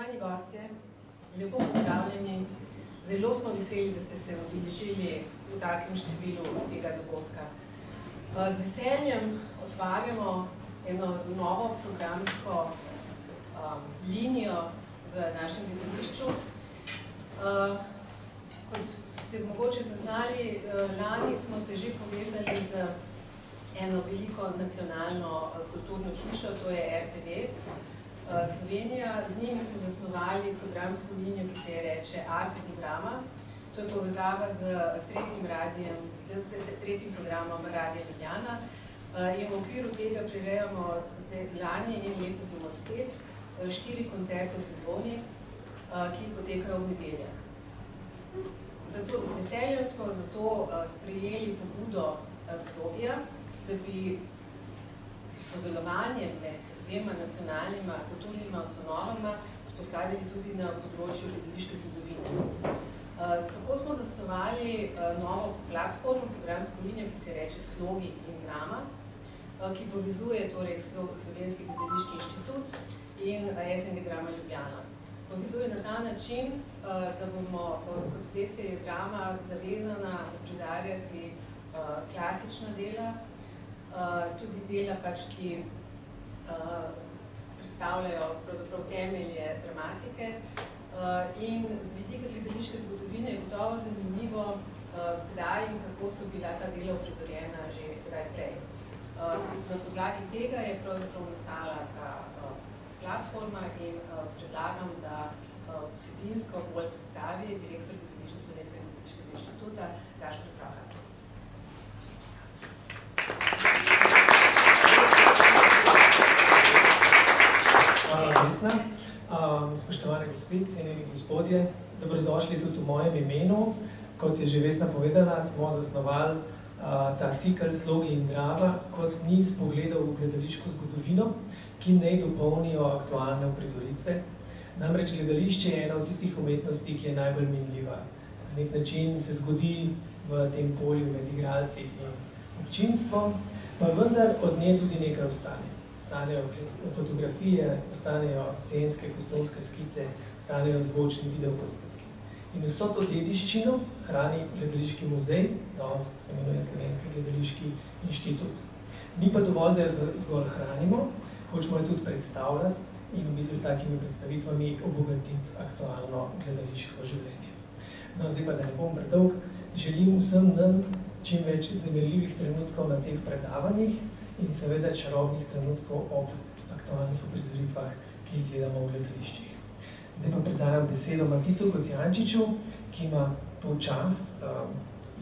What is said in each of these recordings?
Spoštovani gostje, lepo pozdravljeni. Zelo smo veseli, da ste se udeležili v takem številu tega dogodka. Z veseljem otvarjamo eno novo programsko linijo v našem gledališču. Kot ste mogoče zaznali, lani smo se že povezali z eno veliko nacionalno kulturno hišo, to je RTV Slovenija. Z njimi smo zasnovali programsko linijo, ki se je reče Ars in Drama. To je povezava z tretjim programom Radia Ljubljana. In v okviru tega prirejamo lani in letos bomo spet 4 koncerte v sezoni, ki potekajo v nedeljah. Zato z veseljem smo zato sprejeli pobudo Slogija, da bi sodelovanje med dvema nacionalnima kulturnima ustanovama vzpostavili tudi na področju gledališke zgodovine. Tako smo zasnovali novo platformo, programsko linijo, ki se reče Slogi in Drama, ki povezuje torej Slovenski gledališki inštitut in SNG Drama Ljubljana. Povezuje na ta način, da bomo, kot veste, je drama zavezana prizarjati klasična dela, tudi dela, ki predstavljajo pravzaprav temelje dramatike. In z vidika gledališke zgodovine je gotovo zanimivo, kdaj in kako so bila ta dela uprizorjena že kdaj prej. Na podlagi tega je pravzaprav nastala ta platforma in predlagam, da vsebinsko bolj predstavi direktor gledališča Slovenskega gledališkega inštituta Gašper Troha. Hvala, Vesna. Spoštovane gospe, cenjeni gospodje, dobrodošli tudi v mojem imenu. Kot je že Vesna povedala, smo zasnovali ta cikel Slogi in Drama kot niz pogledov v gledališko zgodovino, ki naj dopolnijo aktualne uprizoritve. Namreč gledališče je ena od tistih umetnosti, ki je najbolj minljiva. Na nek način se zgodi v tem polju med igralci in občinstvom, pa vendar od nje tudi nekaj ostane. Ostanejo fotografije, ostanejo scenske, kostumske skice, ostanejo zvočni videoposnetki. In vso to dediščino hrani gledališki muzej, danes se imenuje Slovenski gledališki inštitut. Ni pa dovolj, da jo zgolj hranimo, hočemo jo tudi predstavljati in v bistvu s takimi predstavitvami obogatiti aktualno gledališko življenje. No, zdaj pa, da ne bom predolg, želim vsem nam čim več vznemirljivih trenutkov na teh predavanjih in seveda čarobnih trenutkov ob aktualnih uprizoritvah, ki jih gledamo v gledališčih. Zdaj pa predajam besedo Maticu Kocijančiču, ki ima to čast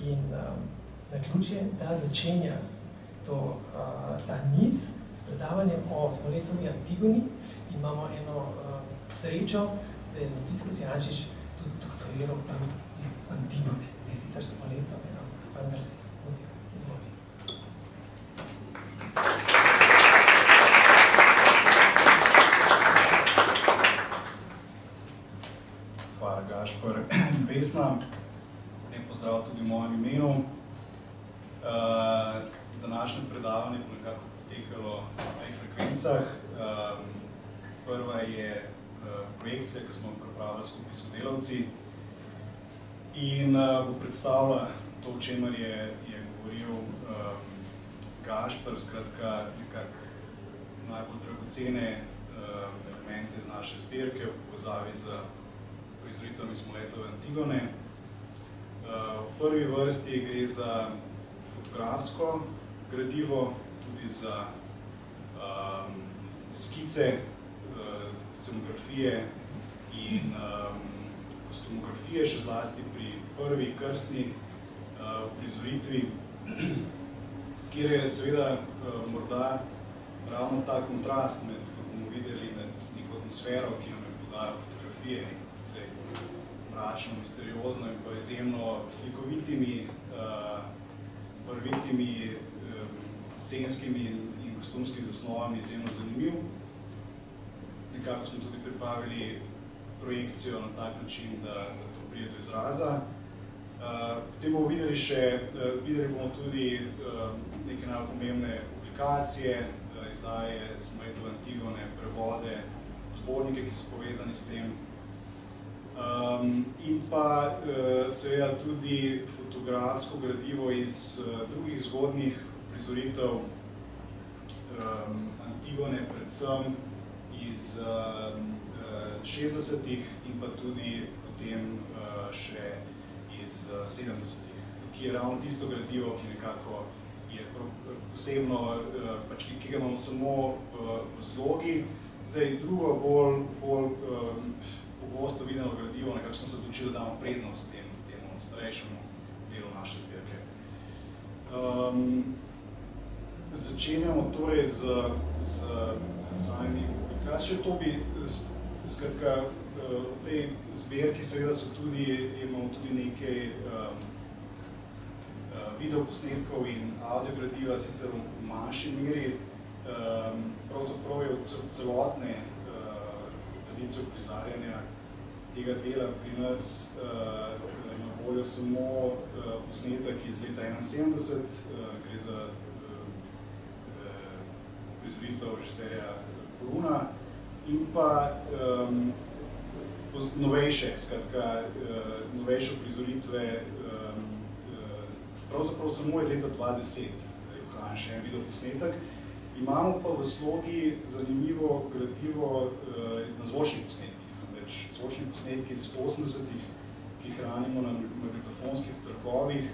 in naključje, da začenja ta niz s predavanjem o Smoletovi Antigoni. Imamo eno srečo, da je Matic Kocijančič tudi doktoriral iz Antigone, ne sicer Smoletove, vendar izvoli. Hvala, Gašper. Vesna, lep pozdrav tudi v mojem imenu. Današnje predavanje bo nekako potekalo na dveh frekvencah. Prva je projekcija, ki smo jo pripravili skupaj s sodelavci in bo predstavila to, o čemer je govoril Gašper, skratka nekako najbolj dragocene elemente iz naše zbirke v povezavi z uprizoritvami Smoletove Antigone. V prvi vrsti gre za fotografsko gradivo, tudi za skice, scenografije in kostumografije, še zlasti pri prvi krstni uprizoritvi, kjer je seveda morda ravno ta kontrast med, kot bomo videli, med neko atmosfero, ki nam je podala fotografije, precej mračno, misteriozno in pa izjemno slikovitimi, barvitimi, scenskimi in kostumskimi zasnovami izjemno zanimiv. Nekako smo tudi pripravili projekcijo na tak način, da to pride do izraza. Potem bomo videli bomo tudi neke najpomembne publikacije, izdaje Smoletove Antigone, prevode zbornike, ki so povezani s tem. In pa seveda tudi fotografsko gradivo iz drugih zgodnjih prizoritev Antigone, predvsem iz 60-ih in pa tudi potem še iz 70-ih, ki je ravno tisto gradivo, ki nekako je posebno, pač, ki ga imamo samo v slogi. Zdaj, drugo bolj pogosto videno gradivo, nekako smo se odločili, da damo prednost temu starejšemu delu naše zbirke. Začenjamo torej z samimi publikacijami. To bi, skratka, v tej zbirki seveda imamo tudi nekaj videoposnetkov in audiogradiva, sicer v manjši meri. Pravzaprav je od celotne tradicije uprizarjanja tega dela pri nas na voljo samo posnetek iz leta 1971, gre za prizoritev režiserja Koruna in pa novejše, skratka, novejše prizoritve, pravzaprav samo iz leta 2010 je ohranjen še en videoposnetek. Imamo pa v slogi zanimivo gradivo na zvočnih posnetkih. Zvočni posnetki iz 80-ih, ki jih hranimo na magnetofonskih trgovih,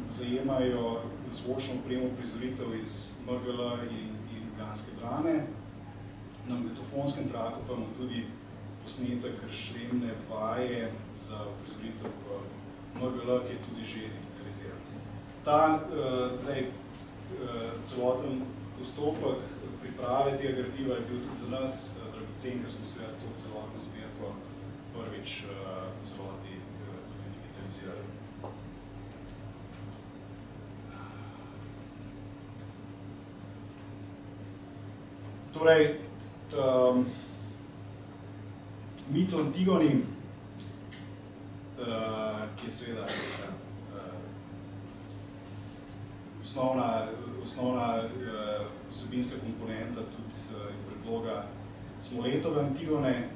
zajemajo zvočno opremo prizoritev iz MGL in Ljubljanske drame. Na magnetofonskem traku pa imamo tudi posnetek razširjene vaje za prizoritev v MGL, ki je tudi že digitaliziran. Celoten postopek priprave tega gradiva je bil tudi za nas dragocen, ker smo seveda to celotno zbirko prvič celoti tudi digitalizirali. Torej, mit o Antigoni, ki je seveda osnovna vsebinska komponenta tudi predloga Smoletove Antigone,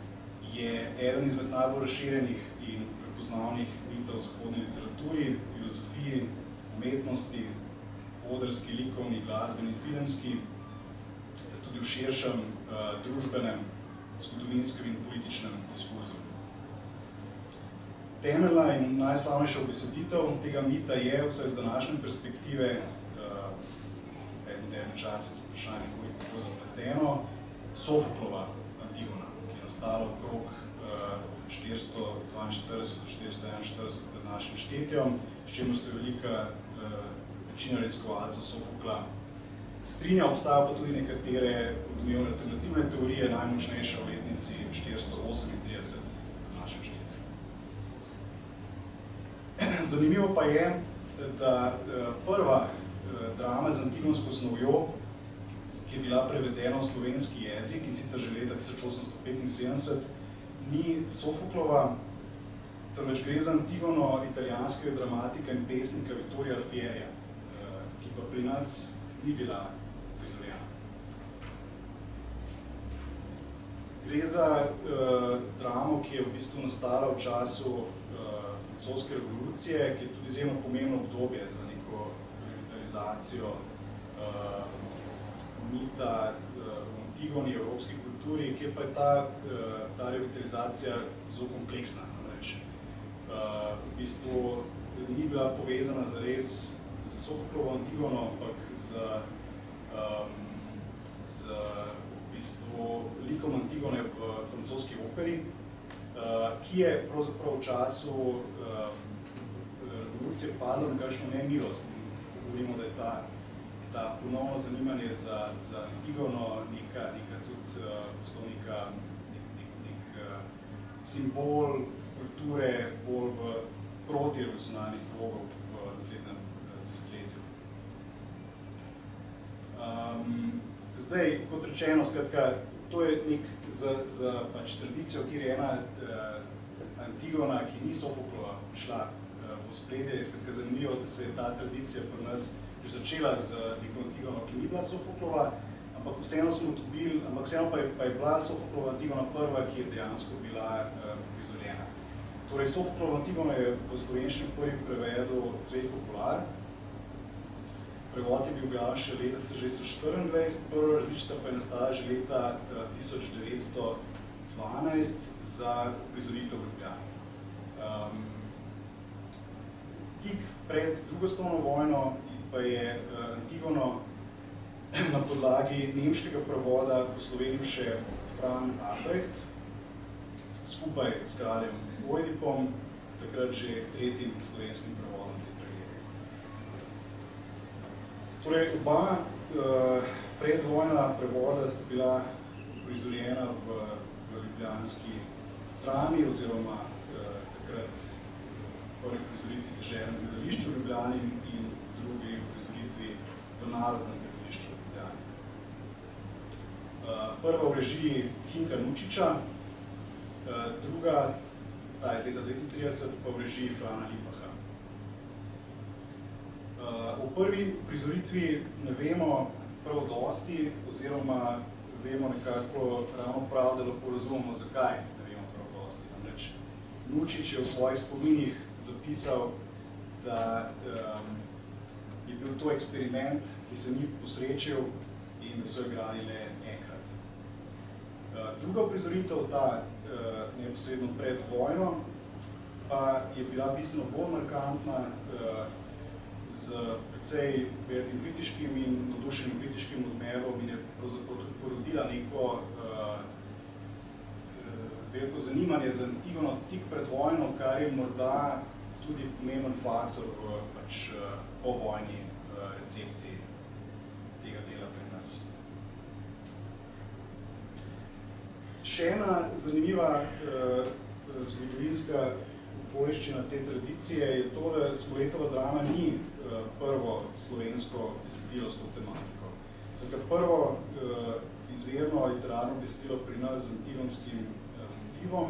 je eden izmed najbolj razširjenih in prepoznavnih mitov v zahodni literaturi, filozofiji, umetnosti, odrski, likovni, glasbeni, filmski, ter tudi v širšem družbenem, zgodovinskem in političnem diskurzu. Temeljna in najslavnejša obeseditev tega mita je, vsaj z današnje perspektive, eden čas je to vprašanje, kako zapleteno, Sofoklova Antigona, ki je nastala okrog 442-441 pred našim štetjem, s čimer se velika večina raziskovalcev Sofokla strinja. Obstajajo pa tudi nekatere odmevne alternativne teorije, najmočnejša v letnici 438 pred našim štetjem. Zanimivo pa je, da prva drama z antigonsko snovjo, ki je bila prevedena v slovenski jezik, in sicer že leta 1875, ni Sofoklova, temveč gre za Antigono italijanskega dramatika in pesnika Vittorija Alfierija, ki pa pri nas ni bila prizorjena. Gre za dramo, ki je v bistvu nastala v času francoske revolucije, ki je tudi izjemno pomembno obdobje za neko revitalizacijo mita v Antigoni, evropski kulturi, kjer pa je ta revitalizacija zelo kompleksna. V bistvu ni bila povezana zares z Sofoklovo Antigono, ampak z v bistvu likom Antigone v francoski operi, ki je pravzaprav v času revolucije padla na kakšno nemilost. Govorimo, da je ta ponovno zanimanje za Antigono neka tudi poslovnika, nek simbol kulture bolj v protirevolucionarnih krogov v naslednjem desetletju. Zdaj, kot rečeno, skratka, to je nek za tradicijo, kjer je ena Antigona, ki ni Sofoklova, prišla v ospredje. Skratka, zanimivo, da se je ta tradicija pri nas že začela z neko Antigono, ki ni bila Sofoklova, ampak vseeno pa je bila Sofoklovo Antigona prva, ki je dejansko bila prizorjena. Torej, Sofoklovo Antigona je v slovenščini prvi prevedel Cvetko Kolar. Prevod je bil objavljen še leta 1924, prva različica pa je nastala že leta 1912 za prizoritev v Ljubljani. Tik pred drugo svetovno vojno pa je Antigono na podlagi nemškega prevoda poslovenil še Fran Albrecht skupaj s kraljem Ojdipom, takrat že tretjim slovenskim prevodom te tragedije. Torej, oba predvojna prevoda sta bila prizorjena v ljubljanski drami oziroma takrat prvi prizoritvi Deželnem gledališču v Ljubljani in drugi prizoritvi v Narodnem gledališču v Ljubljani. Prva v režiji Hinka Nučiča, druga, ta je iz leta 1939, pa v režiji Frana Lipaha. O prvi prizoritvi ne vemo prav dosti, oziroma vemo nekako ravno prav, da lahko razumemo, zakaj ne vemo prav dosti. Namreč Nučič je v svojih spominih zapisal, da je bil to eksperiment, ki se ni posrečil in da so igrali le enkrat. Druga prizoritev, ta neposredno pred vojno, pa je bila bistveno bolj markantna, z precej velikim kritiškim in navdušenim kritiškim odmevom in je pravzaprav tudi porodila neko veliko zanimanje za Antigono tik pred vojno, kar je morda tudi pomemben faktor v povojni recepciji tega dela pri nas. Še ena zanimiva zgodovinska okoliščina te tradicije je to, da Spoletova drama ni prvo slovensko besedilo s to tematiko. Prvo izvirno literarno besedilo pri nas z antigonskim motivom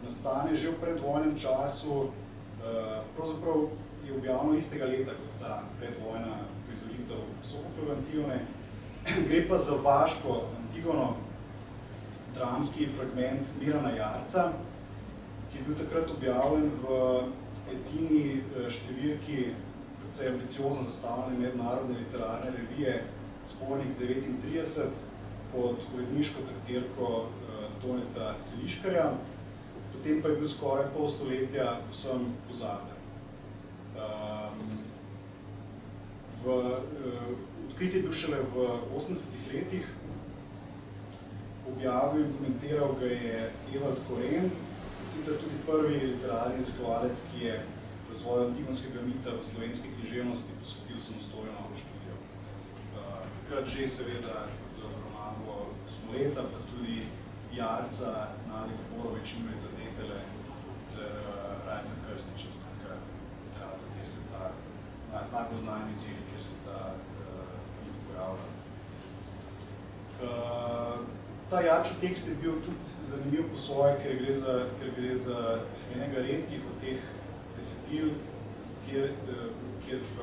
nastane že v predvojnem času, pravzaprav je objavljeno istega leta kot ta predvojna prizoritev Sofoklove Antigone. Gre pa za vaško Antigono, dramski fragment Mirana Jarca, ki je bil takrat objavljen v edini številki precej ambiciozno zastavljene mednarodne literarne revije Zbornik 39 pod uredniško taktirko Toneta Seliškarja, potem pa je bil skoraj pol stoletja vsem pozabljen. Odkrit je bil šele v 80-ih letih, objavil in komentiral ga je Evald Koren, sicer tudi prvi literarni raziskovalec, ki je razvoj antigonskega mita v slovenski književnosti posvetil samostojno študijo. Takrat že seveda z obravnavo Smoleta, pa tudi Jarca, Nadi Gaborovič in Jureta Detele ter Rajta Krstiča, kjer se ta najbolj znani deli, kjer se ta mit pojavlja. Ta Jarčev tekst je bil tudi zanimiv po svoje, ker gre za enega redkih od teh besedil, kjer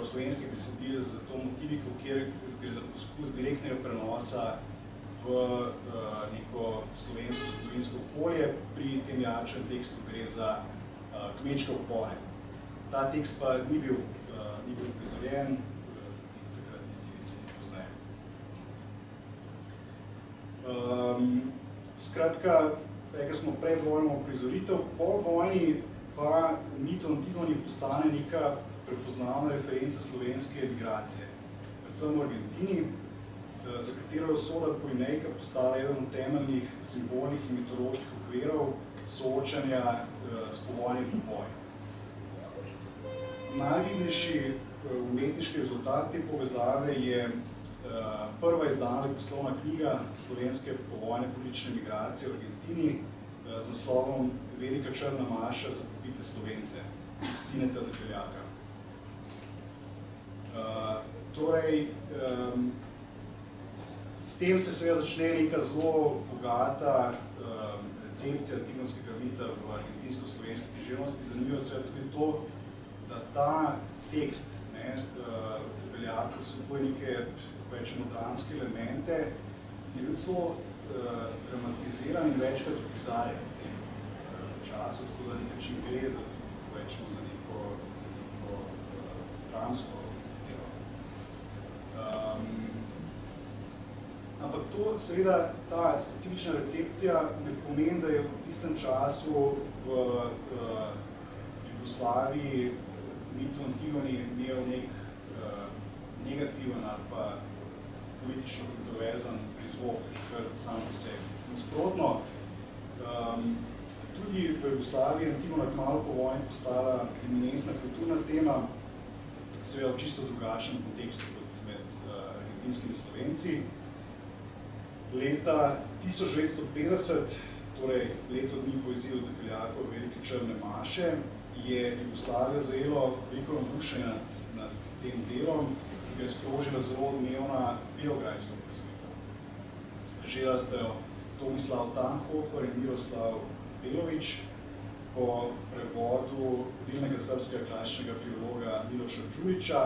slovenskih besedil z to motiviko, kjer gre za poskus direktnega prenosa v neko slovensko zgodovinsko okolje. Pri tem Jarčevem tekstu gre za kmečke upore. Ta tekst pa ni bil prizorjen, takrat niti pozneje. Skratka, rekli smo predvojno prizoritev, po vojni pa mit o Antigoni postane neka prepoznavna referenca slovenske emigracije, predvsem v Argentini, za katero je usoda Polinejka postala eden od temeljnih simbolnih in mitoloških okvirov soočanja s povojnim pobojem. Najvidnejši umetniški rezultat te povezave je prva izdana poslovna knjiga slovenske povojne politične migracije v Argentini z naslovom Velika črna maša za pobite Slovence, Tineta Debeljaka. Torej, s tem se seveda začne neka zelo bogata recepcija antigonskega mita v argentinsko-slovenski književnosti. Zanimivo je seveda tudi to, da ta tekst Debeljaka vsebuje neke rečemo dramske elemente, je bil celo dramatiziran in večkrat uprizarjen v tem času, tako da nekaj gre za neko dramsko delo. Ampak to, seveda, ta specifična recepcija ne pomeni, da je v tistem času v Jugoslaviji mit o Antigoni imel nek negativen ali pa politično kontroverzen prizvok, že kar sam po sebi. Nasprotno, tudi v Jugoslaviji Antigona kmalu po vojni postala eminentna kulturna tema, seveda v čisto drugačnem kontekstu kot med argentinskimi Slovenci. Leta 1950, torej leto dni po izidu Debeljakove velike črne maše, je Jugoslavijo zajelo veliko navdušenja nad tem delom, ki ga je sprožila zelo odmevna beograjska uprizoritev. Režirala sta jo Tomislav Tannhofer in Miroslav Belovič po prevodu vodilnega srbskega klasičnega filologa Miloša Đujića.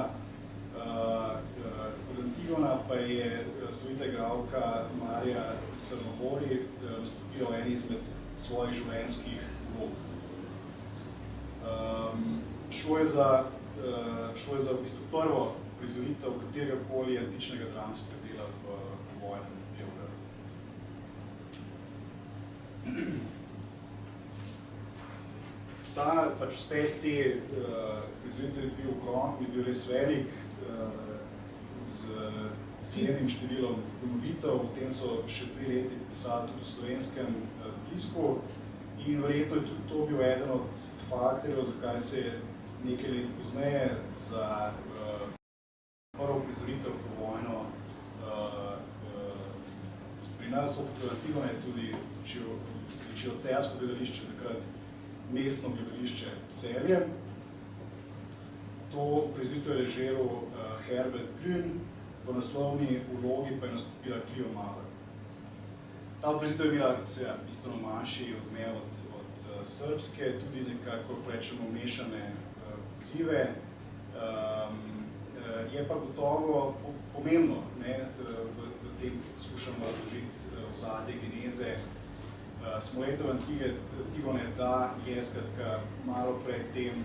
Od Antigona pa je slovita igralka Marija Crnogori nastopila v eni izmed svojih življenjskih vlog. Šlo je za v bistvu prvo prizoritev kateregakoli antičnega dramskega dela v vojnem Beogradu. Ta uspeh te prizoritev je bil res velik, z izjemnim številom ponovitev, potem so še 3 leti pisali tudi v slovenskem tisku in verjetno je tudi to bil eden od faktorjev, zakaj se je nekaj let pozneje za prvo prizoritev po vojno pri nas operativno je tudi začelo celjsko gledališče, takrat mestno gledališče Celje. To prizoritev je režiral Herbert Grün, v naslovni vlogi pa je nastopila Clio Mauer. Ta prizoritev je imela bistveno manjši odmev od srbske, tudi nekako rečemo mešane odzive. Je pa gotovo pomembno, v tem skušamo razložiti ozadje, geneze Smoletove Antigone, da je skratka malo pred tem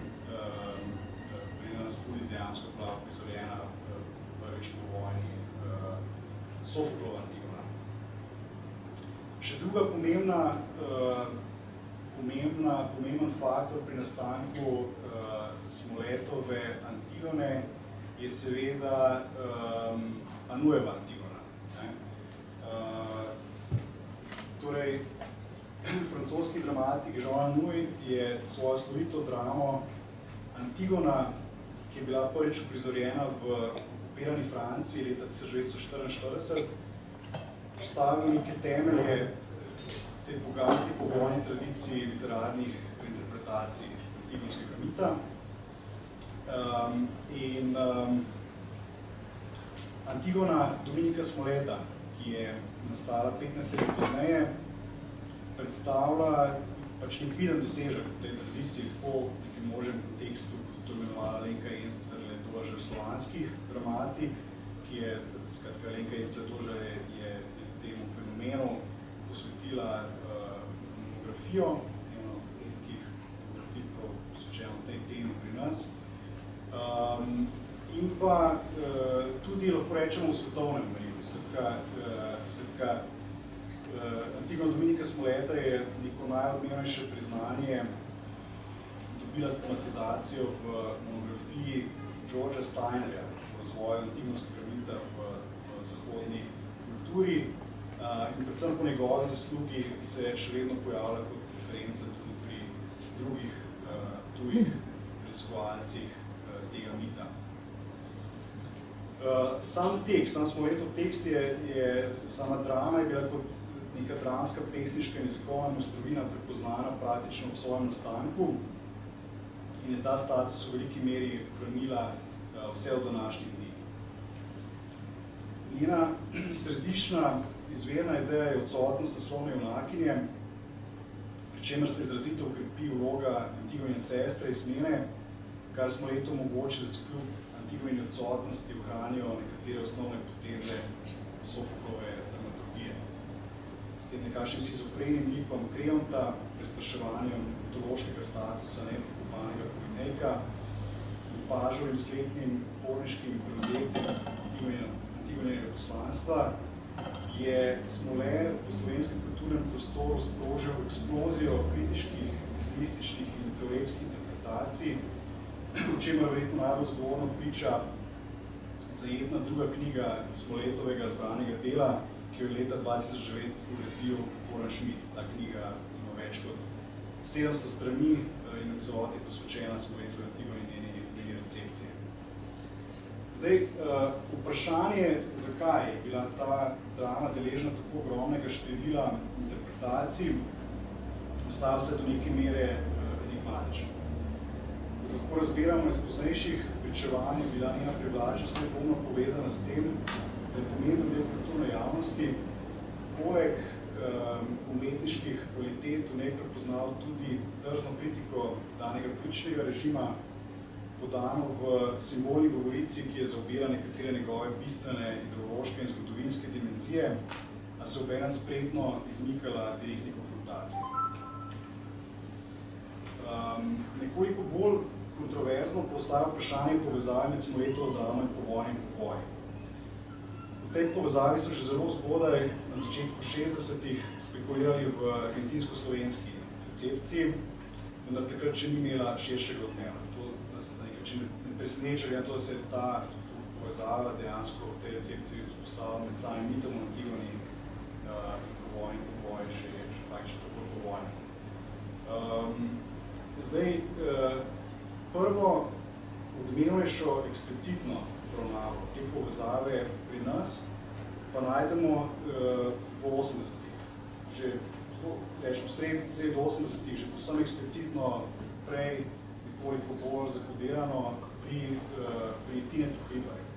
tudi dejansko bila prizorjena prvič po vojni Sofoklova Antigona. Še druga pomemben faktor pri nastanku Smoletove Antigone je seveda Anujeva Antigona. Torej, francoski dramatik Jean Anouilh je svojo slovito dramo Antigona, ki je bila prvič uprizorjena v okupirani Franciji leta 1944, postavil neke temelje te bogati povojni tradiciji literarnih interpretacij antigonskega mita. Antigona Dominika Smoleta, ki je nastala 15 let pozneje, predstavlja nek viden dosežek v tej tradiciji, tako v nekem možnem kontekstu, kot to imenovala Alenka Enstler Dožer slovanskih dramatik, ki je, skratka, Alenka Enstler Dožer je temu fenomenu posvetila monografijo, eno redkih monografij posvečeno tej temi pri nas. In pa tudi lahko rečemo v svetovnem merilu. Skratka, Antigona Dominika Smoleta je neko najodmevnejše priznanje dobila stematizacijo v monografiji Georgea Steinerja o razvoju antigonskega mita v zahodni kulturi in predvsem po njegovi zaslugi se še vedno pojavlja kot referenca tudi pri drugih tujih raziskovalcih tega mita. Sam tekst, sam Smoletov tekst sama drama je bila kot neka dramska pesniška in jezikovna mojstrovina prepoznana praktično v svojem nastanku in je ta status v veliki meri ohranila vse od današnjih dni. Njena središčna izvirna ideja je odsotnost naslovne junakinje, pri čemer se izrazito ukrepi vloga Antigonine sestre Ismene, kar Smoletu omogoči, da se kljub Antigonini odsotnosti ohranijo nekatere osnovne poteze Sofoklove dramaturgije. s tem nekakšnim schizofrenim likom Kreonta, prespraševanjem ontološkega statusa nepokopanega polinejka in pažovim sklepnim porniškim prevzetjem Antigonijega poslanstva, je Smoler v slovenskem kulturnem prostoru sprožil eksplozijo kritiških, eseističnih in teoretskih interpretacij, v čemer verjetno najbolj zgovorno priča zajetna druga knjiga Smoletovega zbranega dela, ki jo je leta 2009 uredil Goran Schmidt. Ta knjiga ima več kot 700 strani in v celoti posvečena Smoletovi Antigoni in njeni recepciji. Zdaj, vprašanje, zakaj je bila ta drama deležna tako ogromnega števila interpretacij, ostalo se do neke mere enigmatično. Lahko razbiramo iz poznejših pričevanj, je bila njena privlačnost nedvomno povezana s tem, da je pomemben del kulturne javnosti, poleg umetniških kvalitet v njej prepoznal tudi drzno kritiko danega političnega režima, podano v simbolni govorici, ki je zaobjela nekatere njegove bistvene ideološke in zgodovinske dimenzije, a se obenem spretno izmikala direktni konfrontaciji. Nekoliko bolj kontroverzno postaja vprašanje povezave med Smoletovo dramo in povojnim poboji. V tej povezavi so že zelo zgodaj, na začetku 60-ih, spekulirali v argentinsko-slovenski recepciji, vendar takrat še ni imela širšega odmeva. To nas na nek način ne preseneča, glede na to, da se je ta povezava dejansko v tej recepciji vzpostavila med samim mitom o Antigoni in povojnim poboji že praktično tako povojnim. Zdaj, prvo odmevnejšo eksplicitno obravnavo te povezave pri nas pa najdemo v 80-ih. Že sredi 80-ih, že povsem eksplicitno prej nekoliko bolj zakodirano pri Tinetu Hribarju,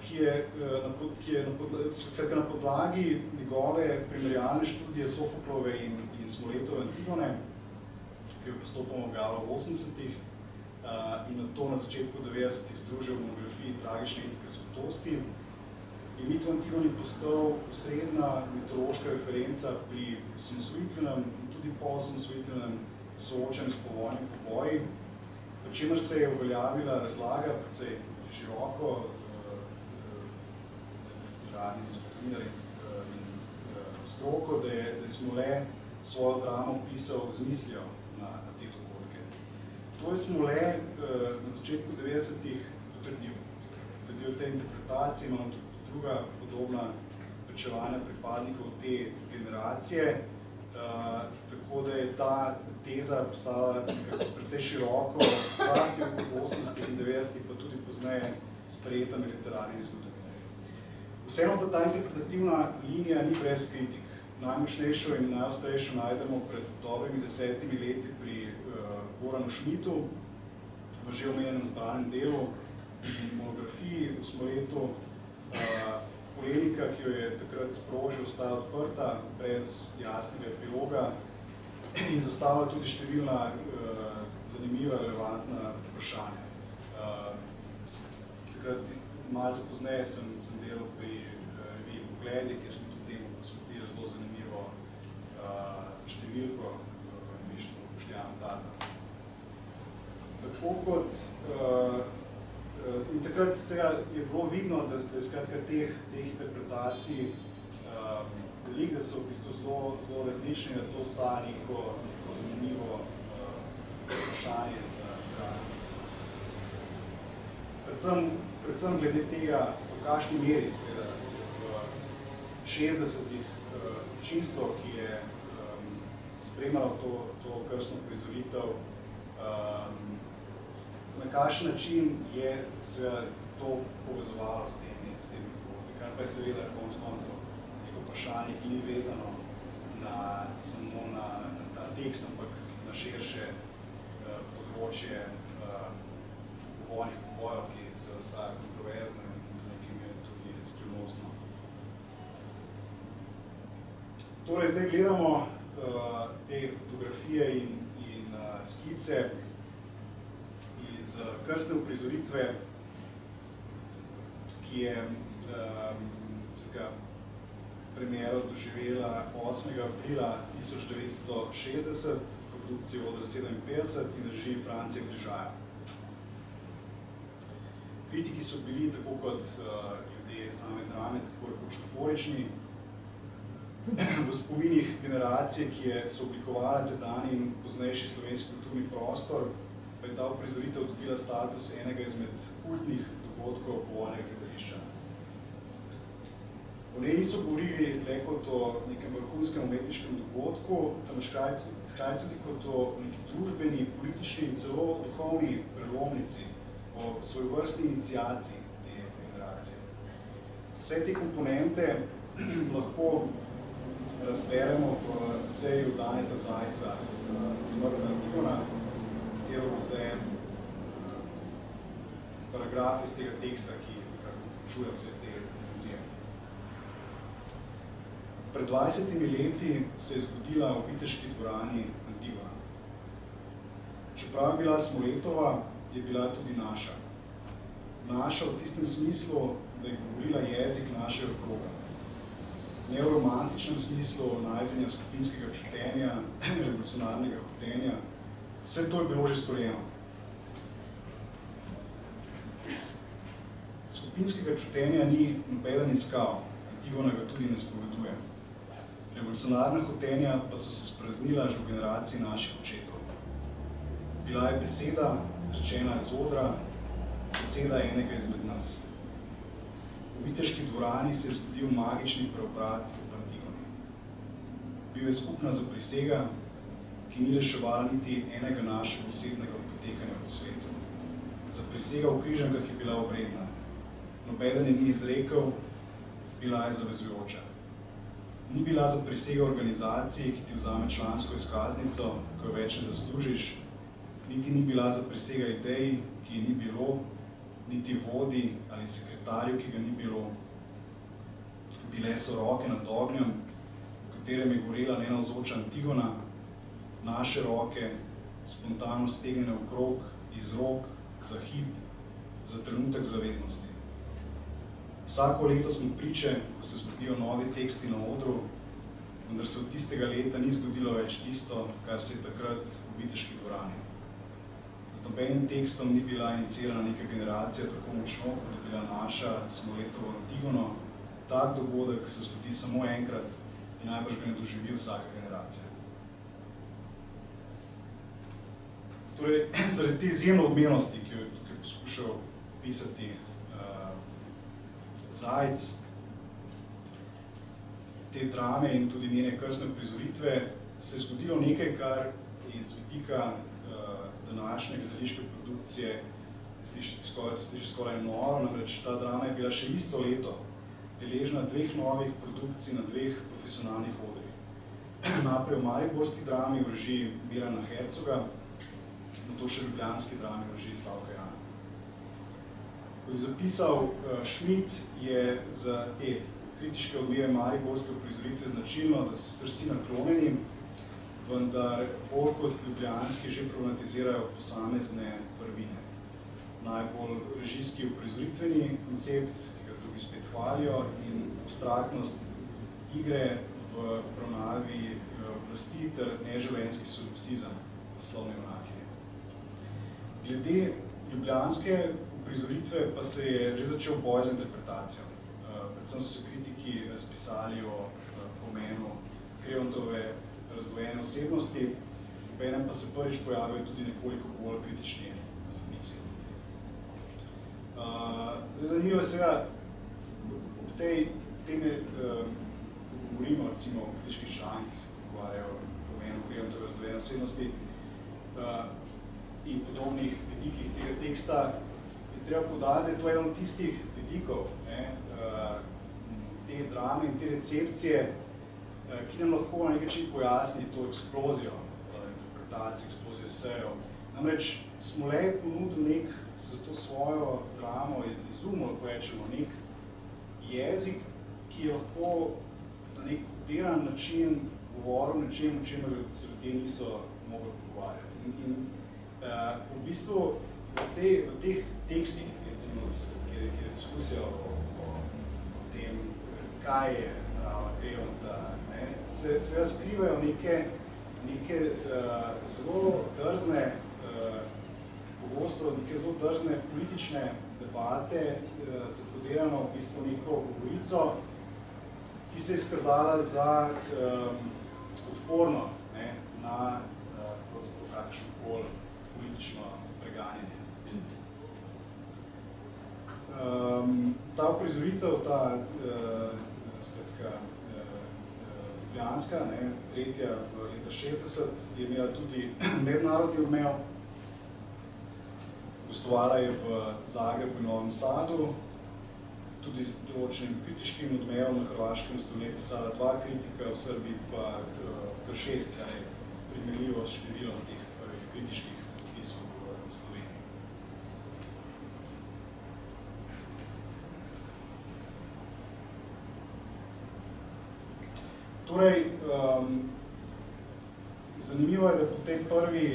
ki je na podlagi njegove primerjalne študije Sofoklove in Smoletove Antigone, ki jo postopoma objavila v 80-ih in na to na začetku 90-ih združil v monografiji Tragične etike svetosti, je mit o Antigoni postal osrednja mitološka referenca pri osamosvojitvenem in tudi po osamosvojitvenem soočanju s povojnimi poboji, pri čemer se je uveljavila razlaga precej široko radnimi zgodovinarji in stroko, da je Smole svojo dramo pisal z mislijo na te dogodke. To je Smole na začetku 90-ih potrdil. Potrdil te interpretacije, imamo tudi druga podobna pričevanja pripadnikov te generacije, tako da je ta teza postala precej široko, zlasti v 80-ih in 90-ih, pa tudi pozneje sprejeta med literarnimi zgodovinarji. Vseeno pa ta interpretativna linija ni brez kritik. Najmočnejšo in najostrejšo najdemo pred dobrimi 10 leti pri Goranu Schmidtu, v že omenjenem zbranem delu in monografiji v Smoletu. Polemika, ki jo je takrat sprožil, ostaja odprta, brez jasnega epiloga in zastavlja tudi številna zanimiva, relevantna vprašanja. Takrat, malce pozneje sem delal pri reviji Pogledi, kjer smo tudi temu posvetili zelo zanimivo številko mišljeno Boštjana Tata. Tako kot in takrat je bilo vidno, da je skratka teh interpretacij veliko, da so v bistvu zelo različni, da to ostaja neko zanimivo vprašanje za dramo. Predvsem glede tega, v kakšni meri v 60-ih občinstvo, ki je spremljalo to krstno prizoritev, na kakšen način je se to povezovalo s temi dogodki, kar pa je seveda konec koncev neko vprašanje, ki ni vezano samo na ta tekst, ampak na širše področje vojnih pobojev, ki se ostaja kontroverzno in nekim je tudi skrivnostno. Torej, zdaj gledamo te fotografije in skice iz krstne uprizoritve, ki je premiero doživela 8. aprila 1960, produkcijo Odra 57 in režiji Francija Križaja. Kritiki so bili, tako kot ljudje same drame, tako rekoč euforični. V spominih generacije, ki je sooblikovala tedajni in poznejši slovenski kulturni prostor, pa je ta uprizoritev dobila status enega izmed kultnih dogodkov povojnega gledališča. O njej niso govorili le kot o nekem vrhunskem umetniškem dogodku, temveč hkrati tudi kot o neki družbeni, politični in celo duhovni prelomnici, o svojvrstni iniciaciji te generacije. Vse te komponente lahko razberemo v seriji Daneta Zajca Smrt Antigona, citiral bom zdaj en paragraf iz tega teksta, ki vključuje vse te dimenzije. Pred 20 leti se je zgodila v viteški dvorani Antigona. Čeprav je bila Smoletova, je bila tudi naša. Naša v tistem smislu, da je govorila jezik našega kroga. Ne v romantičnem smislu najdenja skupinskega čutenja, revolucionarnega hotenja. Vse to je bilo že storjeno. Skupinskega čutenja ni nobeden iskal, Antigona ga tudi ne spoveduje. Revolucionarna hotenja pa so se spraznila že v generaciji naših očetov. Bila je beseda, rečena iz odra, beseda enega izmed nas. V viteški dvorani se je zgodil magični preobrat v Antigoni. Bil je skupna zaprisega, ki ni reševala niti enega našega osebnega potekanja po svetu. Zaprisega v Križankah je bila obredna. Nobeden je ni izrekel, bila je zavezujoča. Ni bila zaprisega organizacije, ki ti vzame člansko izkaznico, ko jo več ne zaslužiš, niti ni bila zaprisega ideji, ki je ni bilo, niti vodi ali sekretarju, ki ga ni bilo. Bile so roke nad ognjem, v katerem je gorela nenavzoča Antigona, naše roke, spontano stegnjene okrog, iz rok, za hip, za trenutek zavednosti. Vsako leto smo priče, ko se zgodijo novi teksti na odru, vendar se od tistega leta ni zgodilo več tisto, kar se je takrat v viteški dvorani. Z nobenim tekstom ni bila inicirana neka generacija tako močno, kot je bila naša Smoletovo Antigono. Tak dogodek se zgodi samo enkrat in najbrž ga ne doživi vsaka generacija. Torej, zaradi te izjemne odmenosti, ki jo je tukaj poskušal pisati Zajc, te drame in tudi njene krstne prizoritve, se je zgodilo nekaj, kar iz vidika današnje gledališke produkcije sliši skoraj noro, namreč ta drama je bila še isto leto deležna 2 novih produkcij na 2 profesionalnih odrih. Najprej v mariborski drami v režiji Mirana Hercoga, nato še ljubljanski drami v režiji Slavka Jana. Kot je zapisal Schmidt, je za te kritiške odmeve mariborske uprizoritve značilno, da so vsi naklonjeni, vendar bolj kot ljubljanski že problematizirajo posamezne prvine. Najbolj režijski uprizoritveni koncept, ki ga drugi spet hvalijo, in abstraktnost igre v obravnavi oblasti ter neživljenjski solipsizem naslovne junakinje. Glede ljubljanske uprizoritve pa se je že začel boj za interpretacijo. Predvsem so se kritiki razpisali o pomenu Kreontove razdvojene osebnosti, obenem pa se prvič pojavijo tudi nekoliko bolj kritični zapisi. Zanimivo je seveda, ob tej teme, ko govorimo recimo o kritiških člankih, ki se pogovarjajo o pomenu Kreontove razdvojene osebnosti in podobnih vidikih tega teksta, je treba poudariti, da je to eden od tistih vidikov te drame in te recepcije, ki nam lahko na nekaj način pojasni to eksplozijo interpretacije, eksplozijo esejev. Namreč Smole ponudil nek za to svojo dramo, izumno lahko rečemo, nek jezik, ki je lahko na nek koderan način govoril o nečem, o čemer se ljudje niso mogli pogovarjati. In v bistvu v teh tekstih, recimo, kjer je diskusija o tem, kaj je narava prava krevnata, se skrivajo neke zelo drzne, pogosto neke zelo drzne politične debate, zakodirano v bistvu neko govorico, ki se je izkazala za odporno na kakšno bolj politično preganjanje. Ta uprizoritev, ta ljubljanska, tretja v leta 60, je imela tudi mednarodni odmev. Gostovala je v Zagrebu in Novem Sadu, tudi z določenim kritiškim odmevom. Na hrvaškem sta v njej pisala 2 kritika, v Srbiji pa kar 6, kar je primerljivo s številom teh kritiških zapisov v Sloveniji. Torej, zanimivo je, da po tej prvi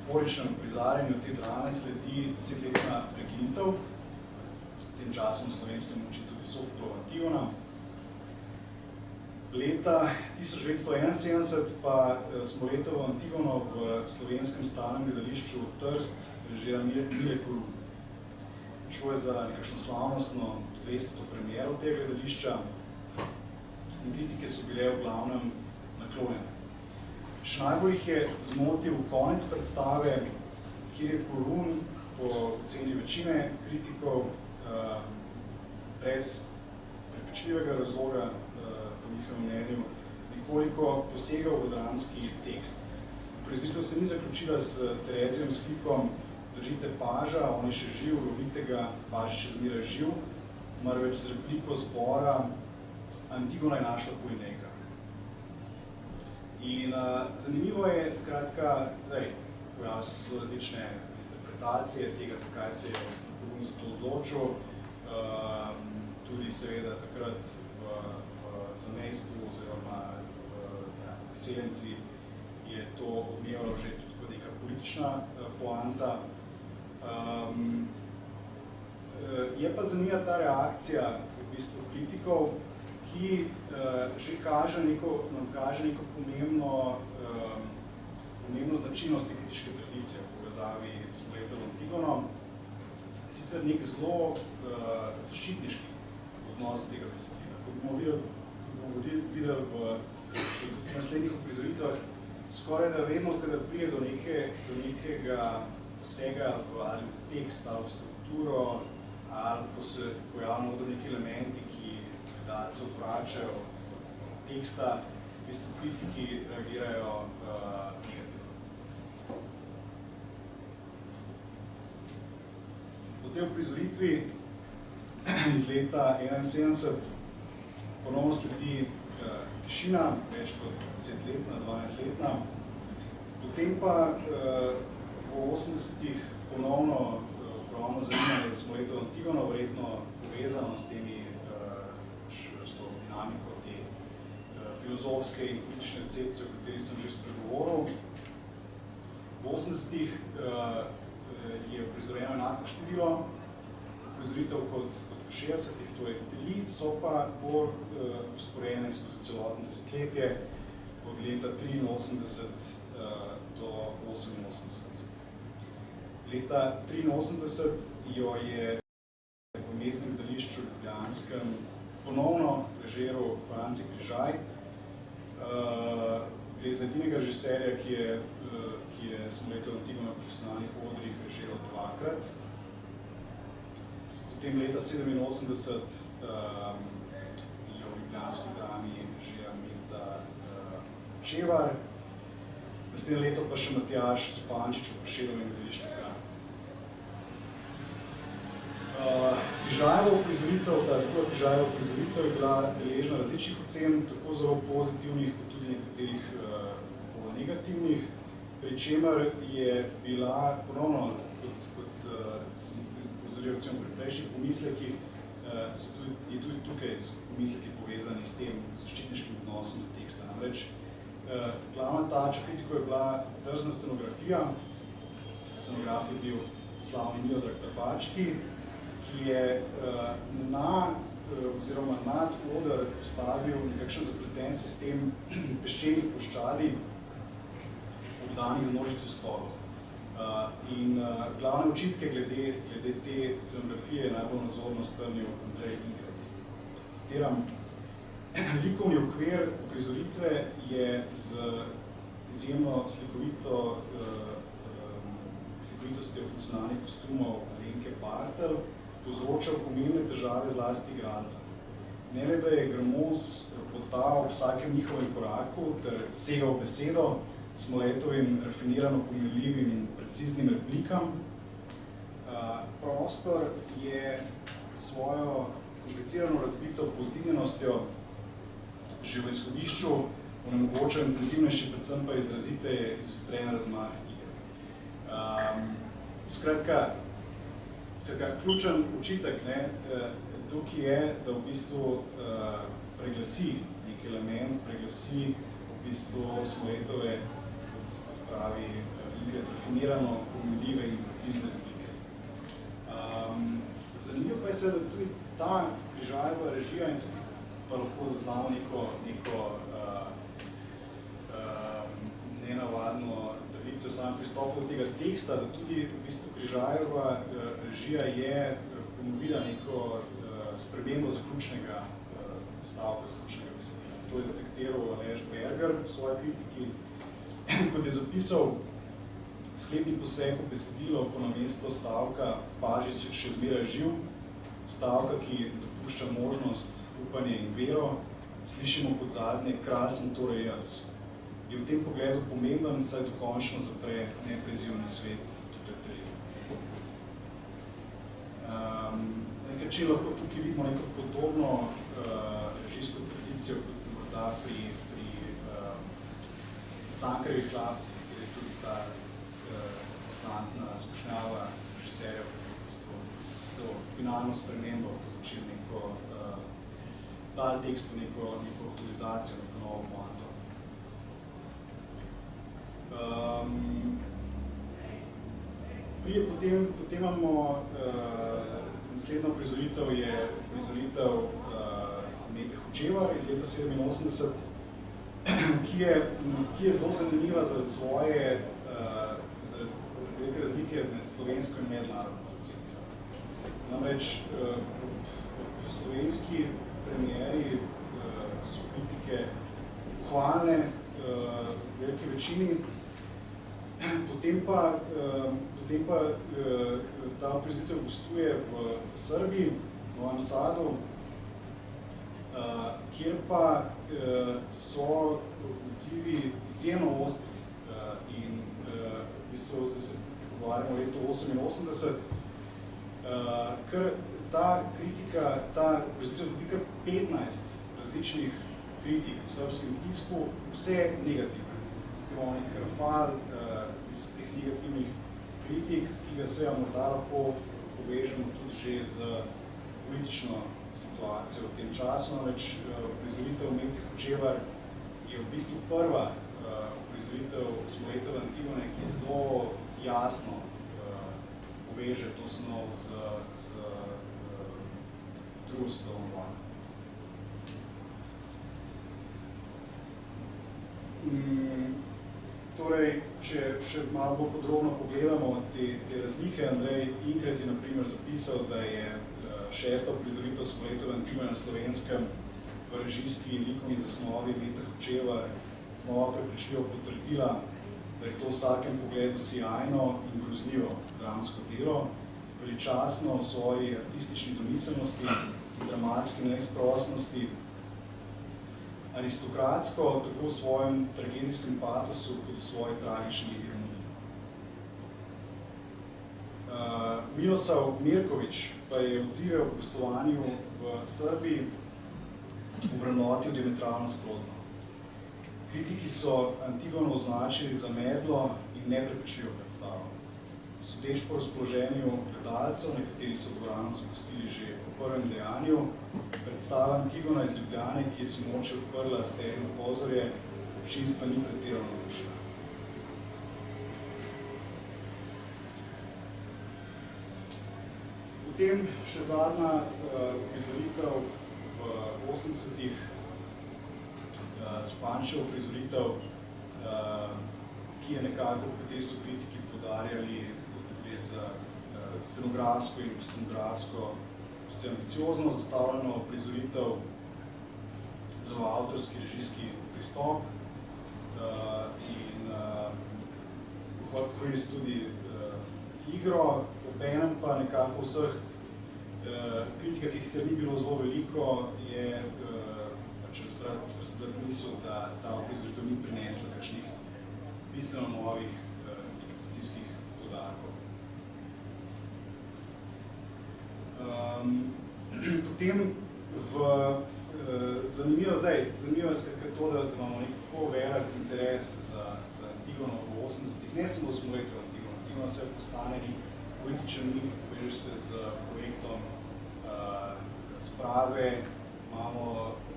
euforičnem prizarjanju te drame sledi 10-letna prekinitev. V tem času na Slovenskem uči tudi Sofoklovo Antigona. Leta 1971 pa smo Letovo Antigono v slovenskem stalnem gledališču Trst režira Mile Korun. Šlo je za nekakšno slavnostno 200. premiero tega gledališča in kritike so bile v glavnem naklonjene. Še najbolj jih je zmotil konec predstave, kjer je Korun po oceni večine kritikov brez prepričljivega razloga, po njihovem mnenju, nekoliko posegal v dramski tekst. Uprizoritev se ni zaključila s Terezijem vzklikom "Držite paža, on je še živ, lovite ga, paž je še zmeraj živ", marveč z repliko zbora "Antigona je našla Polinejka". In zanimivo je, skratka, pojavljajo se zelo različne interpretacije tega, zakaj se je Korun za to odločil. Tudi seveda takrat v zamejstvu oziroma v Seljenci je to odmevalo že tudi kot neka politična poanta. Je pa zanimiva ta reakcija v bistvu kritikov, ki že nam kaže neko pomembno značilnost te kritiške tradicije v povezavi s Letovo Antigono. Sicer nek zelo zaščitniški odnos tega besedila. Kot bomo videli v naslednjih uprizoritvah, skoraj da vedno, kada prije do nekega posega ali v tekst ali v strukturo, ali ko se pojavljajo do neki elementi, ki gledalce odvračajo od teksta, v bistvu kritiki reagirajo negativno. Po tej uprizoritvi iz leta 1971 ponovno sledi tišina, več kot 10-letna, 12-letna. Potem pa v 80-ih ponovno zanimanje za smo Letovo Antigono, verjetno povezano s temi dinamiko te filozofske in politične recepcije, o kateri sem že spregovoril. V 80-ih je uprizorjeno enako število uprizoritev kot v 60-ih, to je 3, so pa bolj razporejene skozi celotno desetletje od leta 83 do 88. Leta 83 jo je v mestnem gledališču ljubljanskem ponovno režiral Franci Križaj. Gre za edinega režiserja, ki je smo Letovo Antigono na profesionalnih odrih režiral 2-krat. Potem leta 87 jo v ljubljanski drami režira Meta Čevar. Naslednje leto pa še Matjaž Zupančič v Prešernovem gledališču Kranj. Križajeva uprizoritev, ta druga Križajeva uprizoritev je bila deležna različnih ocen, tako zelo pozitivnih, kot tudi nekaterih bolj negativnih, pri čemer je bila ponovno, kot sem upozoril recimo pri prejšnjih pomislekih, je tudi tukaj pomisleki povezani s tem zaščitniškim odnosom do teksta. Namreč, glavna tača kritikov je bila drzna scenografija. Scenograf je bil slavni Miodrag Trpački, ki je na oziroma nad oder postavil nekakšen zapleten sistem peščenih ploščadi, obdanih z množico stolov. In glavne očitke glede te scenografije je najbolj nazorno strnil Andrej Inkret. Citiram: likovni okvir uprizoritve je z izjemno slikovitostjo funkcionalnih kostumov Alenke Bartel povzročal pomembne težave zlasti igralca. Ne le, da je Gramos potal ob vsakem njihovem koraku ter segal besedo Smoletovim rafinirano pomenljivim in preciznim replikam, prostor je svojo komplicirano razbito povzdignjenostjo že v izhodišču onemogočal intenzivnejši, predvsem pa izrazite izostrene razmah igre. Skratka, ključen očitek tukaj je, da v bistvu preglasi nek element, preglasi v bistvu Smoletove, kot pravi Ingrid, rafinirano, pomenljive in precizne replike. Zanimivo pa je se, da tudi ta Križajeva režija in tudi pa lahko zaznamo neko nenavadno tradicijo v samem pristopu do tega teksta, da tudi v bistvu Križajeva režija je promovila neko spremembo zaključnega stavka, zaključnega besedila. To je detektiral Aleš Berger v svoji kritiki, kot je zapisal: sklepni poseg v besedilo, ko namesto stavka paži še zmeraj živ, stavka, ki dopušča možnost, upanje in vero, slišimo kot zadnje: kralj sem torej jaz. Je v tem pogledu pomemben, saj dokončno zapre neprezivni svet totalitarizma. Če lahko tukaj vidimo neko podobno režijsko tradicijo, kot morda pri Cankarjevih Hlapcih, kjer je tudi ta konstantna skušnjava režiserja s to finalno spremembo povzročil neko dal tekstu neko aktualizacijo, neko novo poanto. Potem imamo naslednjo prizoritev, je prizoritev Mete Hočevar iz leta 87, ki je zelo zanimiva zaradi svoje velike razlike med slovensko in mednarodno koncepcijo. Namreč v slovenski premieri so kritike pohvalne velike večini, potem pa ta prizoritev gostuje v Srbiji, v Novem Sadu, kjer pa so odzivi izjemno ostri in v bistvu zdaj se pogovarjamo o letu 88, ker ta kritika, ta prizoritev dobi kar 15 različnih kritik v srbskem tisku, vse negativne. Imamo nek rafal iz teh negativnih kritik, ki ga seveda morda lahko povežemo tudi že z politično situacijo v tem času. Namreč prizoritev Mete Hočevar je v bistvu prva prizoritev Smoletove Antigone, ki zelo jasno poveže to snov z drugo svetovno vojno. Torej, če še malo bolj podrobno pogledamo te razlike, Andrej Inkret je na primer zapisal, da je šesta prizoritev Smoletove Antigone na slovenskem v režijski in likovni zasnovi Meta Hočevar znova prepričljivo potrdila, da je to v vsakem pogledu sijajno in grozljivo dramsko delo, veličastno v svoji artistični domiselnosti, dramatski neizprostnosti, aristokratsko, tako v svojem tragedijskem patosu, kot v svoji tragični ironiji. Milosav Mirković pa je odzive o gostovanju v Srbiji uvrednotil diametralno nasprotno. Kritiki so Antigono označili za medlo in neprepričljivo predstavo. Sodeč po razpoloženju gledalcev, nekateri so dvorano zapustili že po prvem dejanju, predstava Antigona iz Ljubljane, ki je si moče odprla sterno pozorje, občinstva ni pretirano navdušena. Potem še zadnja prizoritev v 80-ih, Špančev prizoritev, ki je nekako, v kateri so kritiki poudarjali, da gre za scenografsko in kostumografsko predvsem ambiciozno zastavljeno prizoritev, zelo avtorski, režijski pristop in korist tudi igro, obenem pa nekako vseh kritika, ki se ni bilo zelo veliko, je razbrati misel, da ta prizoritev ni prinesla kakšnih bistveno novih interpretacijskih poudarkov. Potem zanimivo je skratka to, da imamo nek tako velik interes za Antigono v 80-ih, ne samo z moletom Antigona. Antigona se postane nek političen mit, povežeš se z projektom Sprave, imamo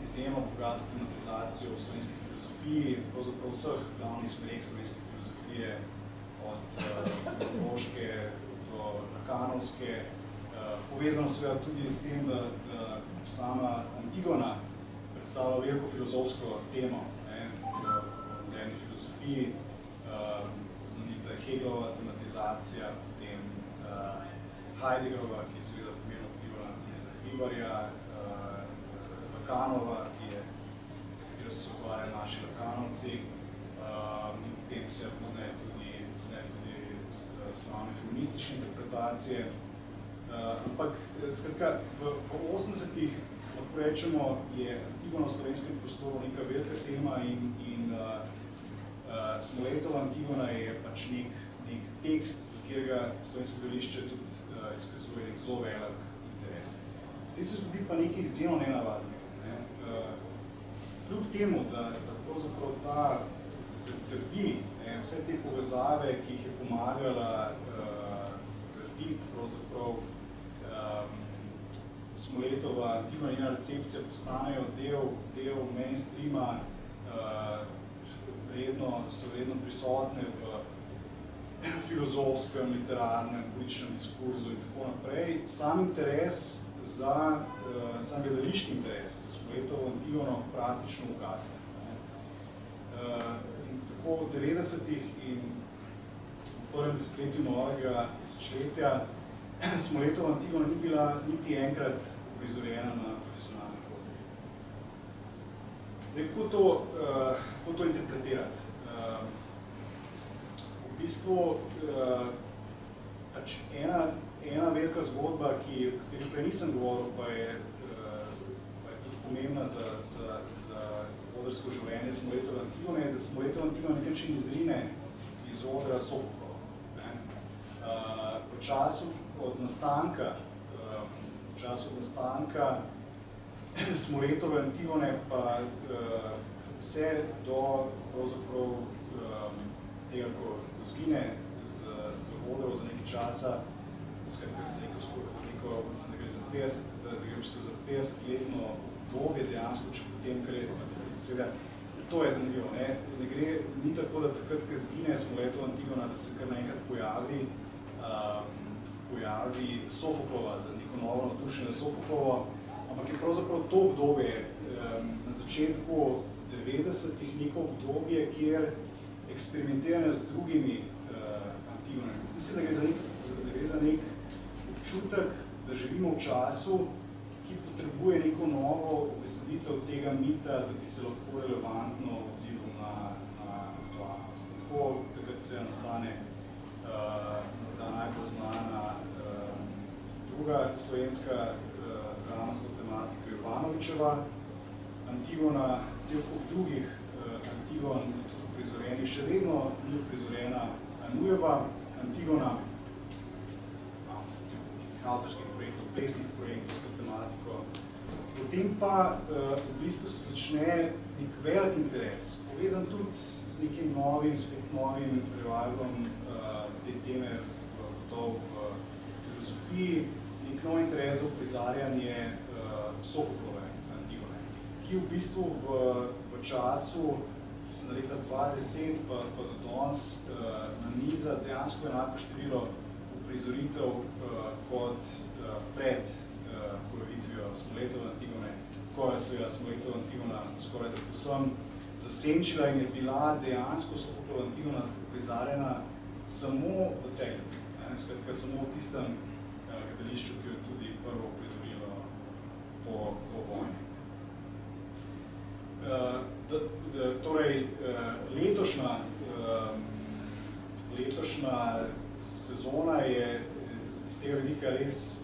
izjemno bogato tematizacijo v slovenski filozofiji, pravzaprav vseh glavnih smereh slovenske filozofije, od filološke do lakanovske, povezano seveda tudi s tem, da sama Antigona predstavlja veliko filozofsko temo v moderni filozofiji, znamenita je Hegelova tematizacija, potem Heideggerova, ki je seveda pomembno vplivala na Tineta Hribarja, Lacanova, s katero so se ukvarjali naši Lakanovci, in potem se poznajo tudi slavne feministične interpretacije. Ampak, skratka, v 80-ih, lahko rečemo, je Antigona v slovenskem prostoru neka velika tema in Smoletova Antigona je pač nek tekst, za katerega slovensko gledališče tudi izkazuje nek zelo velik interes. Potem se zgodi pa nekaj izjemno nenavadnega. Kljub temu, da pravzaprav se trdi vse te povezave, ki jih je pomagala trditi pravzaprav Smoletova Antigona in njena recepcija postanejo del mainstreama, so vredno prisotne v filozofskem, literarnem, političnem diskurzu in tako naprej. Sam gledališki interes za Smoletovo Antigono praktično ugasne. In tako v 90-ih in v prvem desetletju novega tisočletja Smoletova Antigona ni bila niti enkrat uprizorjena na profesionalni poti. Kako to interpretirati? V bistvu pač ena velika zgodba, o kateri prej nisem govoril, pa je tudi pomembna za odrsko življenje Smoletove Antigone, je, da Smoletova Antigona nekaj način izrine iz odra Sofoklova. V času od nastanka Smoletove Antigone pa vse do pravzaprav tega, ko zgine z odrov za nekaj časa, skratka mislim, da gre za 50-letno obdobje dejansko, če potem, kar je seveda, to je zanimivo, ni tako, da takrat, ko zgine Smoletova Antigona, da se kar naenkrat pojavi Sofoklova, da neko novo navdušenje Sofoklovo, ampak je pravzaprav to obdobje na začetku 90-ih neko obdobje, kjer eksperimentiranje z drugimi Antigonami. Mislim, da gre za nek občutek, da živimo v času, ki potrebuje neko novo ubeseditev tega mita, da bi se lahko relevantno odzival na aktualnost. Tako takrat se nastane morda najbolj znana druga slovenska dramska tematika Jovanovičeva Antigona, cel kup drugih Antigon je tudi uprizorjenih, še vedno ni uprizorjena Anujeva Antigona, avtorskih projektov, plesnih projektov s to tematiko. Potem pa v bistvu se začne nek velik interes, povezan tudi z nekim spet novim revivalom te teme v filozofiji, nek nov interes za uprizarjanje Sofoklove Antigone, ki v bistvu v času, mislim, da leta 2010 pa do danes naniza dejansko enako število uprizoritev kot pred pojavitvijo Smoletove Antigone, ko je seveda Smoletova Antigona skoraj da povsem zasenčila in je bila dejansko Sofoklova Antigona prizarjena samo v Celju, skratka samo v tistem gledališču, ki jo je tudi prvo prizorilo po vojni. Torej, letošnja sezona je iz tega vidika res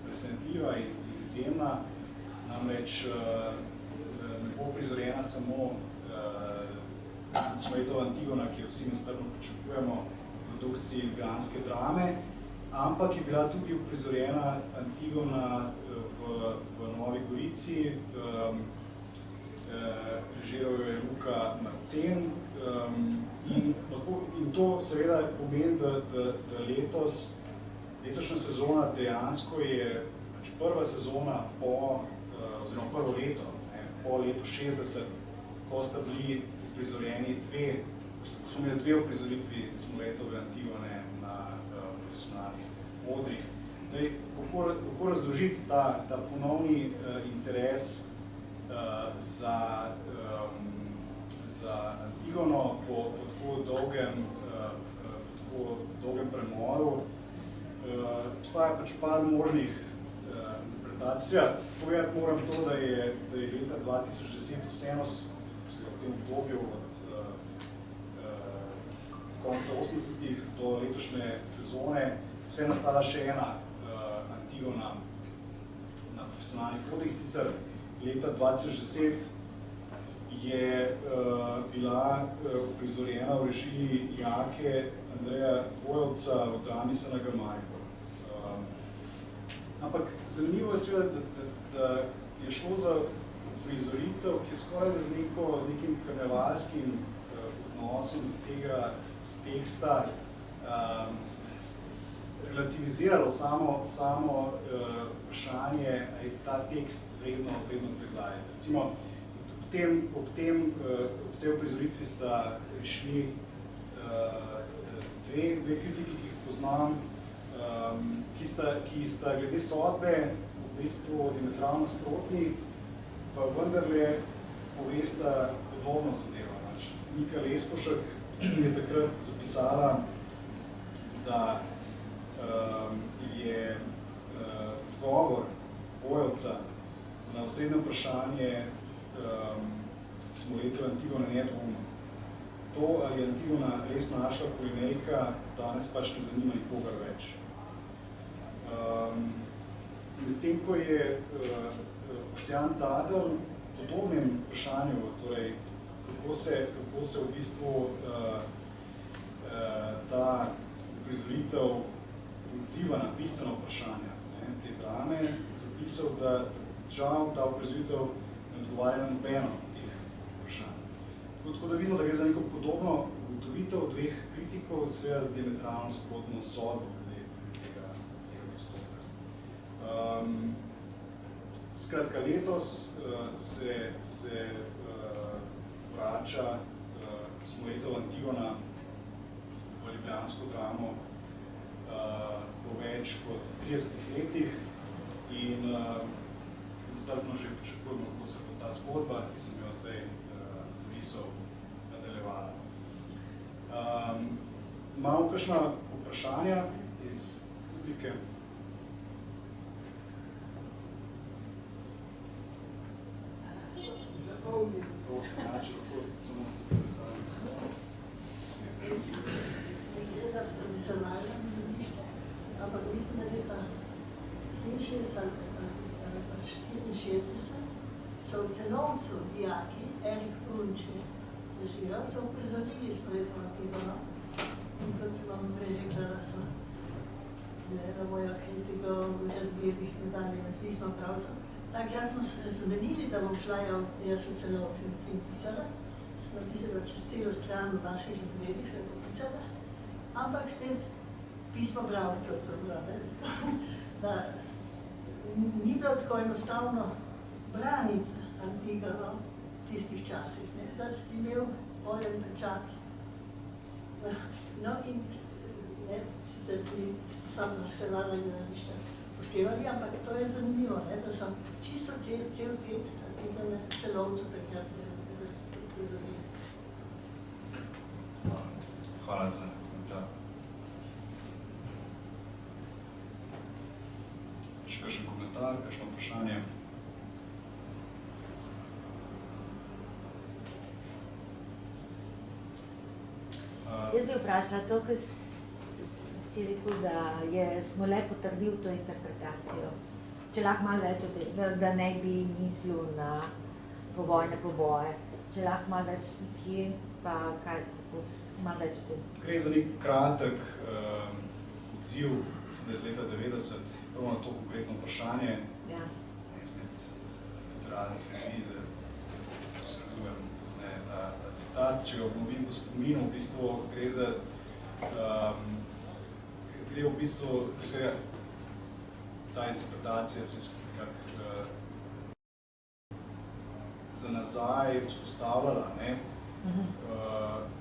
presenetljiva in izjemna, namreč ne bo prizorjena samo Smoletova Antigona, ki jo vsi nestrpno pričakujemo v produkciji ljubljanske drame, ampak je bila tudi uprizorjena Antigona v Novi Gorici, režiral jo je Luka Marcen in to seveda pomeni, da letošnja sezona dejansko je prva sezona oziroma prvo leto, po letu 60, ko sta bili uprizorjeni smo imeli dve uprizoritvi Smoletove Antigone na profesionalnih odrih. Kako razložiti ta ponovni interes za Antigono po tako dolgem premoru. Obstaja pač par možnih interpretacij. Povedati moram to, da je leta 2010 vseeno v tem obdobju od konca 80-ih do letošnje sezone vse nastala še ena Antigona na profesionalnih odrih. Sicer leta 2010 je bila prizorjena v režiji Jake Andreja Vojovca v drami Senega Maribor. Ampak zanimivo je seveda, da je šlo za prizoritev, ki je skoraj z nekim karnevalskim odnosom tega teksta relativiziralo samo vprašanje, ali je ta tekst vredno prizajeti. Recimo, ob tej uprizoritvi sta prišli dve kritiki, ki jih poznam, ki sta glede sodbe v bistvu diametralno sprotni, pa vendarle povesta podobno zadevo. Nika Leskovšek je takrat zapisala, da je odgovor Vojovca na osrednje vprašanje Smoletove Antigone nedvoumno. To, ali je Antigona res našla Polinejka, danes pač ne zanima nikogar več. Medtem ko je Boštjan Tadel v podobnem vprašanju, torej kako se v bistvu ta prizoritev odziva na bistveno vprašanje te drame, zapisal, da žal ta prizoritev ne odgovarja na nobeno teh vprašanj. Tako da vidimo, da gre za neko podobno ugotovitev dveh kritikov z diametralno sprotno sodbo tega postopka. Skratka, letos se vrača Smoletova Antigona v ljubljansko dramo po več kot 30 letih in strpno že pričakujemo, kako se bo ta zgodba, ki sem jo zdaj napisal, nadaljevala. Imamo kakšna vprašanja iz publike? Prosim, če lahko samo ne gre za profesionalno gledališče, ampak mislim, da leta 64 so v Cenovcu dijaki, Erik Prunčki, so uprizorili Smoletova Antigona. In kot sem vam prej rekla, da so moja kritika razbirnih medaljev z pisma pravcev. Takrat smo se zamenili, da bom šla jaz v Cenovci in tem pisala. Sem napisala čez celo stran v naših razredih, sem popisala. Ampak spet pisma pravcev so bila, da ni bilo tako enostavno braniti Antigono v tistih časih, da si imel voljen pečat. No in sicer tudi samo nacionalne gledališče upoštevali, ampak to je zanimivo, ne, da sem čisto cel tekst tega celovcu takrat prizorili. Hvala za komentar. Še kakšen komentar, kakšno vprašanje? Jaz bi vprašala to, ker si rekel, da smo le potrdil to interpretacijo. Če lahko malo več o tem, da ne bi mislil na povojne poboje. Če lahko malo več kje, pa kaj, malo več o tem. Gre za nek kratek odziv, mislim, da iz leta 90, prvo na to konkretno vprašanje. Ja. Izmed literarnih revij, posredujem pozneje ta citat. Če ga obnovim po spominu, v bistvu gre za ta interpretacija se za nazaj vzpostavljala, ne,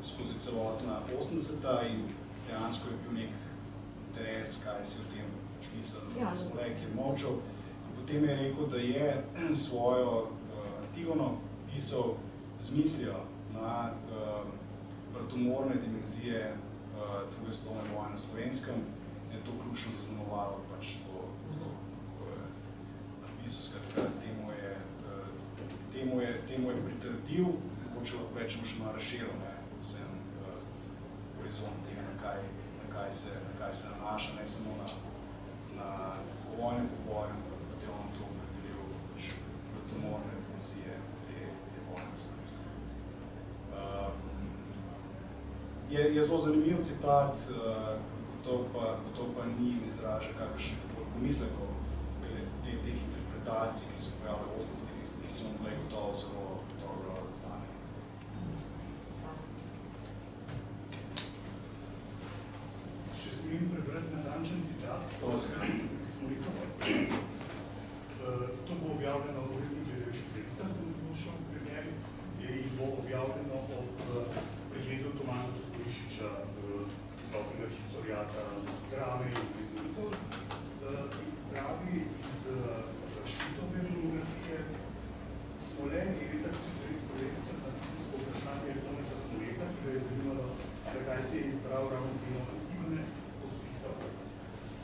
skozi celotna 80-ta in dejansko je bil nek interes, kaj si o tem mislil, Smolej, ki je močal. Potem je rekel, da je svojo Antigono pisal z mislijo na bratomorne dimenzije druge svetovne vojne na Slovenskem. Je to ključno zaznamovalo pač to, ko je napisal, skratka, temu je pritrdil, mogoče lahko rečemo še malo razširil, vsem horizont tega, na kaj se nanaša, ne samo na povojne poboje, ampak je on to opredelil pač bratomorne dimenzije te vojne na Slovenskem. Je zelo zanimiv citat, to pa ni izraža kakršnih pomislekov glede teh interpretacij, ki so pojavile v 80-ih, ki so bile gotovo zelo dobro znane. Če smem prebrati natančen citat, to bo objavljeno v uredniku Revista, sem došel v premjeri, in bo objavljeno ob pregledu Tomaža Toporišiča, slavnega historiata drame in prizoritev. Pravi iz Šmitove monografije Smolej je leta 1990 napisal vprašanje Toneta Smoleta, ki ga je zanimalo, zakaj se je izbral ravno temo Antigone, podpisal.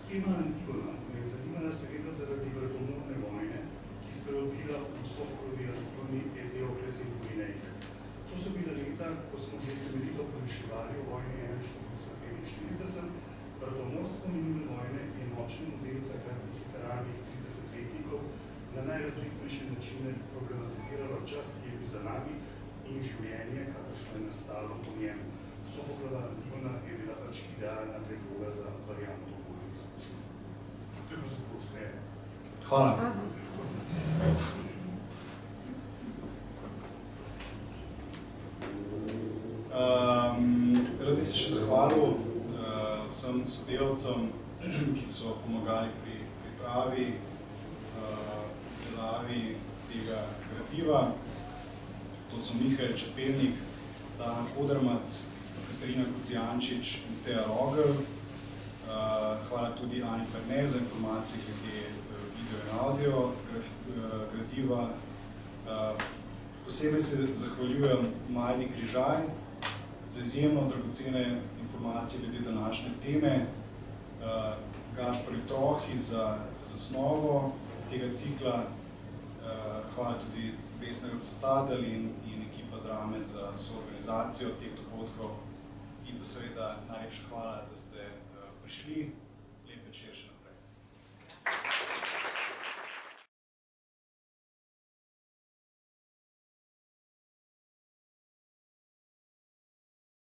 Tema Antigona me je zanimala seveda zaradi bratomorne vojne, ki sta jo bila v Sofoklovi Antigoni Eteokles in Polineik. To so bila leta, ko smo že temeljito premišljevali o vojni 1941. Bratomorstvo minule vojne je močni model takratnih literarnih 30-letnikov na najrazličnejše načine problematiziralo čas, ki je bil za nami in življenje, kakršno je nastalo po njem. Sofoklova Antigona je bila pač idealna predloga za varianto bolj izkušnjo. To je pravzaprav vse. Hvala. Rad bi se še zahvalil vsem sodelavcem, ki so pomagali pri pripravi, delavi tega gradiva. To so Mihael Čepelnik, Dana Kodermac, Katarina Kocijančič in Teja Rogel. Hvala tudi Ani Perne za informacije glede video in audio gradiva. Posebej se zahvaljujem Majdi Križaj za izjemno dragocene informacije glede današnje teme, Gašparju Trohi za zasnovo tega cikla, hvala tudi Vesna Rocetadelj in ekipa Drame za soorganizacijo teh dogodkov in pa seveda najlepša hvala, da ste prišli. Lep večer še naprej.